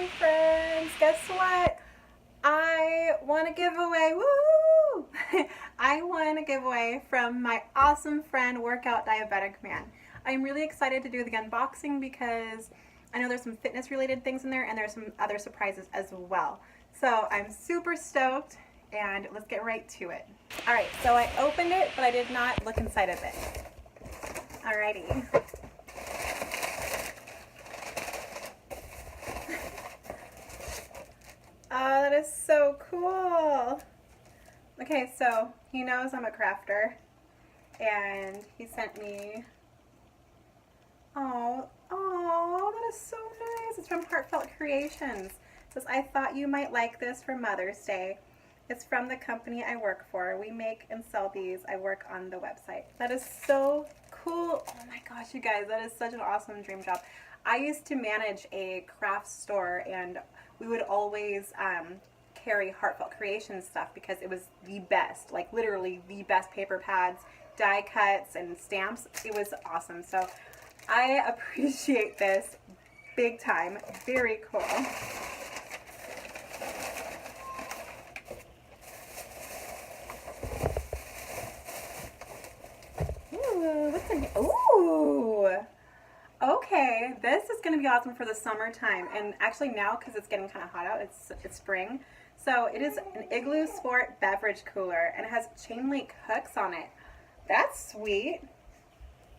Hi friends, guess what? I want to give away, woo! I want to give away from my awesome friend, Workout Diabetic Man. I'm really excited to do the unboxing because I know there's some fitness related things in there and there's some other surprises as well. So I'm super stoked and let's get right to it. Alright, so I opened it, but I did not look inside of it. Alrighty. Oh, that is so cool. Okay, so he knows I'm a crafter, and he sent me, that is so nice. It's from Heartfelt Creations. It says, I thought you might like this for Mother's Day. It's from the company I work for. We make and sell these. I work on the website. That is so cool. Oh my gosh, you guys, that is such an awesome dream job. I used to manage a craft store, and we would always carry Heartfelt Creations stuff because it was the best, like literally the best paper pads, die cuts, and stamps. It was awesome. So I appreciate this big time. Very cool. Ooh, what's in here? Ooh. Okay, this is going to be awesome for the summertime, and actually now because it's getting kind of hot out, it's spring. So it is an Igloo Sport beverage cooler, and it has chain link hooks on it. That's sweet.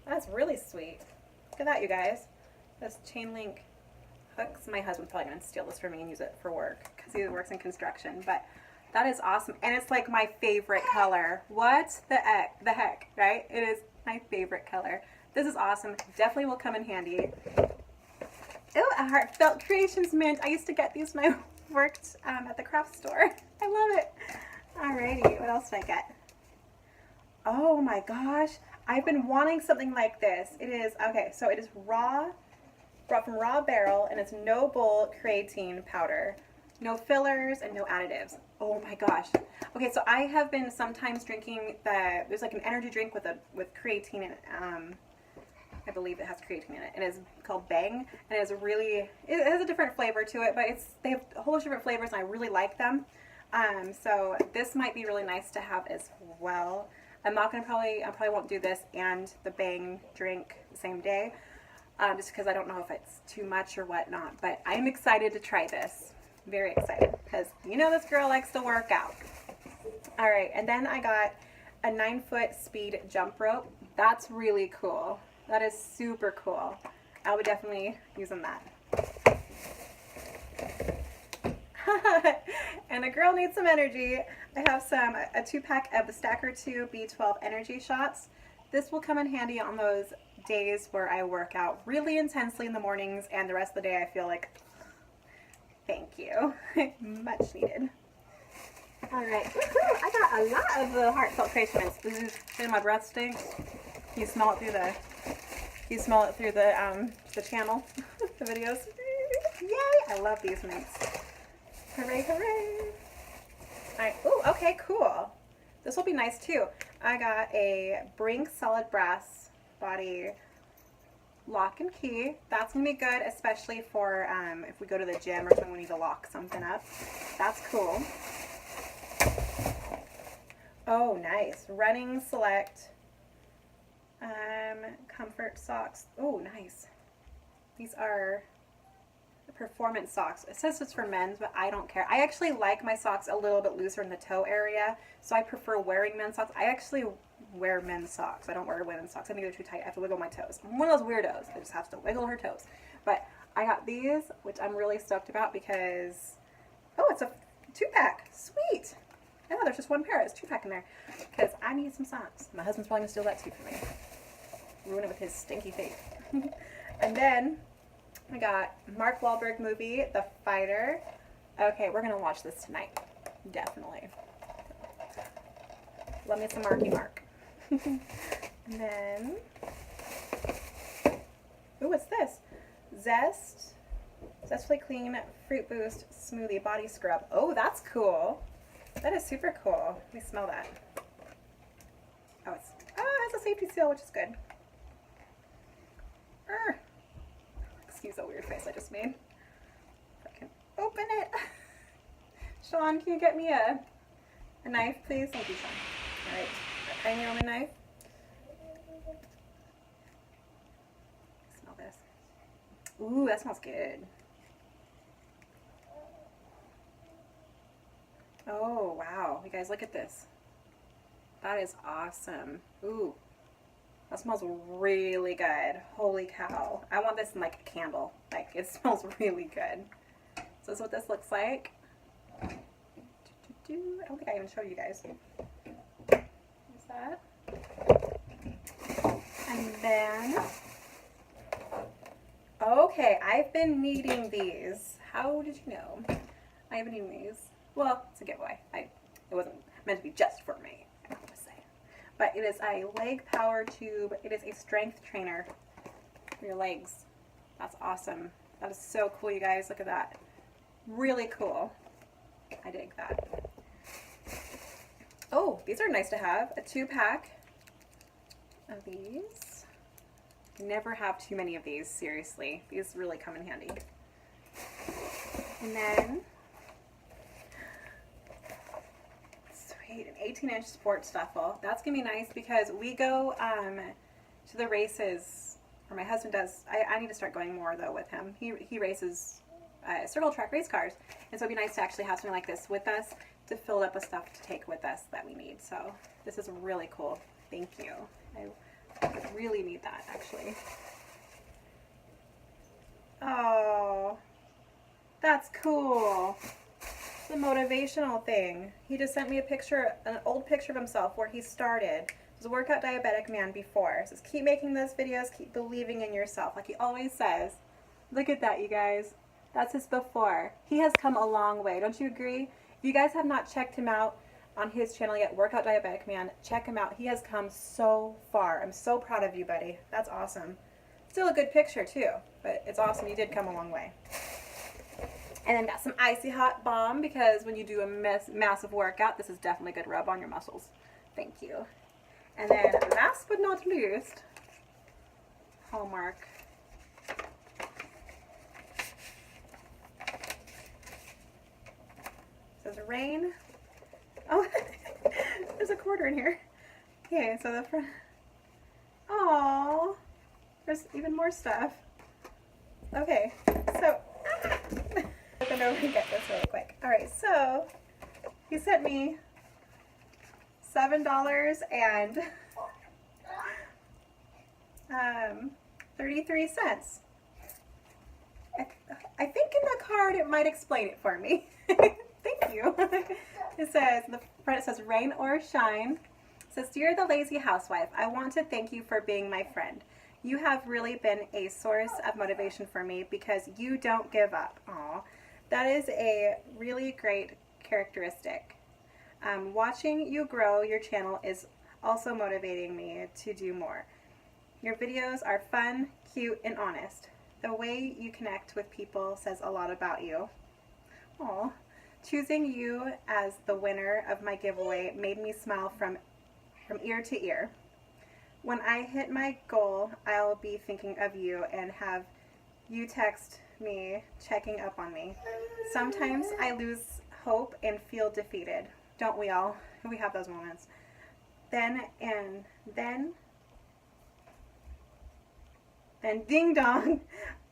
That's really sweet. Look at that, you guys. Those chain link hooks. My husband's probably going to steal this from me and use it for work because he works in construction, but that is awesome, and it's like my favorite color. What the heck, right? It is my favorite color. This is awesome. Definitely will come in handy. Oh, a Heartfelt Creations mint. I used to get these when I worked at the craft store. I love it. Alrighty, what else did I get? Oh my gosh, I've been wanting something like this. It is, okay, so it is raw, brought from Raw Barrel, and it's no bull creatine powder. No fillers and no additives. Oh my gosh. Okay, so I have been sometimes drinking there's like an energy drink with creatine in it. I believe it has creatine in it. It is called Bang, and it has a different flavor to it, but they have a whole bunch of different flavors, and I really like them. So this might be really nice to have as well. I probably won't do this and the Bang drink the same day, just because I don't know if it's too much or whatnot. But I'm excited to try this. Very excited, because you know this girl likes to work out. All right, and then I got a 9-foot speed jump rope. That's really cool. That is super cool. I'll be definitely using that. And a girl needs some energy. I have a 2-pack of the Stacker 2 B12 energy shots. This will come in handy on those days where I work out really intensely in the mornings, and the rest of the day I feel like, thank you. Much needed. All right. I got a lot of the Heartfelt Creations. And my breath stinks. You smell it through the channel, the videos. Yay! I love these mints. Hooray, hooray! All right. Ooh, okay, cool. This will be nice too. I got a Brink solid brass body lock and key. That's gonna be good, especially for if we go to the gym or something we need to lock something up. That's cool. Oh, nice. Running Select comfort socks. Oh, nice. These are the performance socks. It says it's for men's, but I don't care. I actually like my socks a little bit looser in the toe area, so I prefer wearing men's socks. I actually wear men's socks. I don't wear women's socks. I think they're too tight. I have to wiggle my toes. I'm one of those weirdos that just has to wiggle her toes. But I got these, which I'm really stoked about because, oh, it's a 2-pack. Sweet. I know there's just one pair. It's 2-pack in there because I need some socks. My husband's probably going to steal that too from me. Ruin it with his stinky face. And then I got Mark Wahlberg movie, The Fighter. Okay, we're going to watch this tonight. Definitely. Love me some Marky Mark. And then, ooh, what's this? Zestfully Clean Fruit Boost Smoothie Body Scrub. Oh, that's cool. That is super cool. Let me smell that. Oh, it has a safety seal, which is good. Excuse the weird face I just made. Open it. Sean, can you get me a knife, please? Thank you, Sean. All right. Find your only knife. Smell this. Ooh, that smells good. Oh, wow. You guys, look at this. That is awesome. Ooh. That smells really good. Holy cow. I want this in like a candle. Like, it smells really good. So this is what this looks like. I don't think I even showed you guys. There's that. And then, okay, I've been needing these. How did you know? I've been needing these. Well, it's a giveaway. It wasn't meant to be just for me, I have to say. But it is a leg power tube. It is a strength trainer for your legs. That's awesome. That is so cool, you guys. Look at that. Really cool. I dig that. Oh, these are nice to have. A 2-pack of these. Never have too many of these, seriously. These really come in handy. And then, sweet, an 18-inch sports duffel. That's going to be nice because we go to the races, or my husband does. I need to start going more, though, with him. He races circle track race cars, and so it'd be nice to actually have something like this with us to fill it up with stuff to take with us that we need. So this is really cool. Thank you. I really need that, actually. Oh, that's cool. It's a motivational thing. He just sent me a picture, an old picture of himself where he started. He was a workout diabetic man before. It says, keep making those videos, keep believing in yourself, like he always says. Look at that, you guys. That's his before. He has come a long way. Don't you agree? If you guys have not checked him out on his channel yet, Workout Diabetic Man, check him out. He has come so far. I'm so proud of you, buddy. That's awesome. Still a good picture, too. But it's awesome. You did come a long way. And then got some icy hot balm because when you do a massive workout, this is definitely a good rub on your muscles. Thank you. And then last but not least, Hallmark. Says rain. Oh, there's a quarter in here. Okay, so the front. Oh, there's even more stuff. Okay, so flip over and get this really quick. All right, so he sent me $7 and 33 cents. I think in the card it might explain it for me. Thank you. It says, the front it says, rain or shine. It says, dear the lazy housewife, I want to thank you for being my friend. You have really been a source of motivation for me because you don't give up. Aw, that is a really great characteristic. Watching you grow your channel is also motivating me to do more. Your videos are fun, cute, and honest. The way you connect with people says a lot about you. Aw. Choosing you as the winner of my giveaway made me smile from ear to ear. When I hit my goal, I'll be thinking of you and have you text me, checking up on me. Sometimes I lose hope and feel defeated. Don't we all? We have those moments. Then ding dong,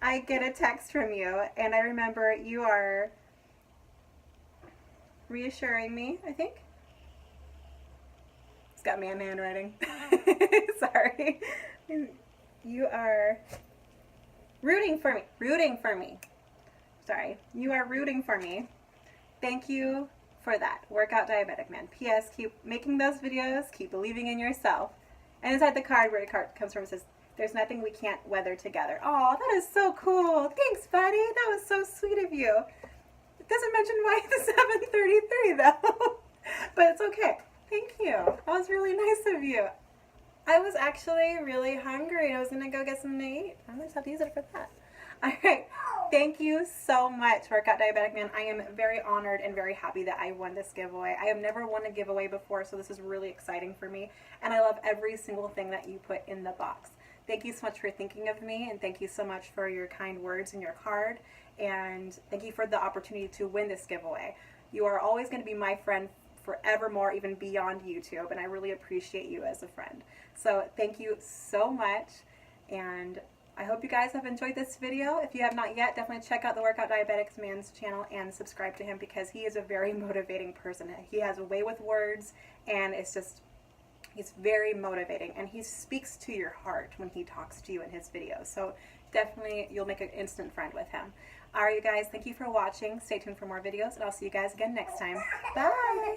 I get a text from you and I remember you are reassuring me, I think. It's got man handwriting. Sorry. You are rooting for me. Sorry. You are rooting for me. Thank you for that. Workout Diabetic Man. P.S. Keep making those videos. Keep believing in yourself. And inside the card where the card comes from, it says, there's nothing we can't weather together. Oh, that is so cool. Thanks, buddy. That was so sweet of you. It doesn't mention why the 733 though, but it's okay. Thank you. That was really nice of you. I was actually really hungry. I was gonna go get something to eat. I'm gonna just have to use it for that. All right. Thank you so much, Workout Diabetic Man. I am very honored and very happy that I won this giveaway. I have never won a giveaway before, so this is really exciting for me. And I love every single thing that you put in the box. thank you so much for thinking of me, and thank you so much for your kind words and your card, and thank you for the opportunity to win this giveaway. You are always going to be my friend forevermore, even beyond YouTube, and I really appreciate you as a friend. So thank you so much, and I hope you guys have enjoyed this video. If you have not yet, definitely check out the Workout Diabetics Man's channel and subscribe to him, because he is a very motivating person. He has a way with words, and he's very motivating, and he speaks to your heart when he talks to you in his videos. So definitely you'll make an instant friend with him. All right, you guys, thank you for watching. Stay tuned for more videos, and I'll see you guys again next time. Bye!